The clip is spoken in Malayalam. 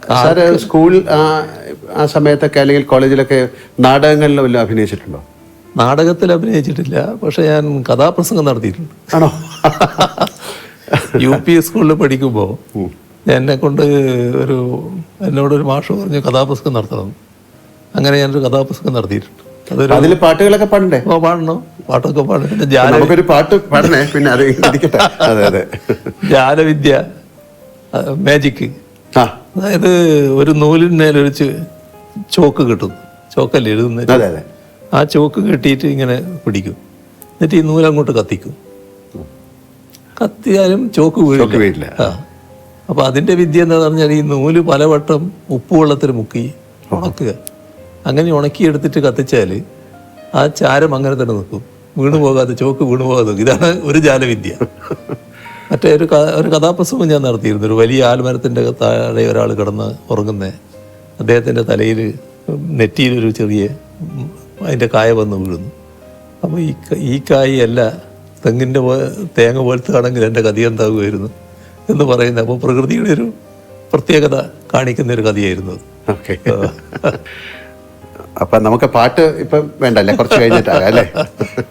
സാറ് സ്കൂൾ ആ സമയത്തൊക്കെ അല്ലെങ്കിൽ കോളേജിലൊക്കെ നാടകങ്ങളിൽ വല്ലതും അഭിനയിച്ചിട്ടുണ്ടോ? നാടകത്തിൽ അഭിനയിച്ചിട്ടില്ല, പക്ഷെ ഞാൻ കഥാപ്രസംഗം നടത്തിയിട്ടുണ്ട്. ആണോ? UP സ്കൂളിൽ പഠിക്കുമ്പോൾ എന്നോടൊരു മാഷ് പറഞ്ഞു കഥാപ്രസംഗം നടത്തണം. അങ്ങനെ ഞാനൊരു കഥാപ്രസംഗം നടത്തിയിട്ടുണ്ട്. അതിൽ പാട്ടുകളൊക്കെ പാടണ്ടേ? പാടണം, പാട്ടൊക്കെ പാടും. പിന്നെ നമുക്കൊരു പാട്ട് പാടണേ. പിന്നെ അത് ഇരിക്കട്ടെ. അതെ അതെ. ജാലവിദ്യ, മാജിക്. അതായത് ഒരു നൂലിന്മേലൊരു ചോക്ക് കിട്ടും, ചോക്കല്ലേ എഴുതുന്നത്. അതെ അതെ. ആ ചോക്ക് കെട്ടിയിട്ട് ഇങ്ങനെ പിടിക്കും, എന്നിട്ട് ഈ നൂലങ്ങോട്ട് കത്തിക്കും. കത്തിയാലും ചോക്ക് വീഴില്ല. അപ്പോൾ അതിൻ്റെ വിദ്യ എന്താണെന്ന് പറഞ്ഞാൽ ഈ നൂല് പലവട്ടം ഉപ്പുവെള്ളത്തിൽ മുക്കി ഉണക്കുക. അങ്ങനെ ഉണക്കിയെടുത്തിട്ട് കത്തിച്ചാൽ ആ ചാരം അങ്ങനെ തന്നെ നിൽക്കും, വീണു പോകാതെ, ചോക്ക് വീണു പോകാതെ നിൽക്കും. ഇതാണ് ഒരു ജാലവിദ്യ. മറ്റേ ഒരു കഥാപ്രസംഗം ഞാൻ നടത്തിയിരുന്നു. ഒരു വലിയ ആൽമരത്തിൻ്റെ താഴെ ഒരാൾ കിടന്ന് ഉറങ്ങുന്ന, അദ്ദേഹത്തിൻ്റെ തലയിൽ നെറ്റിയിലൊരു ചെറിയ അതിൻ്റെ കായ വന്ന് വീഴുന്നു. അപ്പോൾ ഈ കായ് അല്ല തെങ്ങിൻ്റെ തേങ്ങ പോലത്തെ ആണെങ്കിൽ എൻ്റെ കഥ എന്താകുമായിരുന്നു എന്ന് പറയുന്നത്. അപ്പോൾ പ്രകൃതിയുടെ ഒരു പ്രത്യേകത കാണിക്കുന്ന ഒരു കഥയായിരുന്നു അത്. ഓക്കെ. അപ്പം നമുക്ക് പാട്ട് ഇപ്പം വേണ്ടല്ലേ, കുറച്ച് കഴിഞ്ഞിട്ടാകാം അല്ലേ?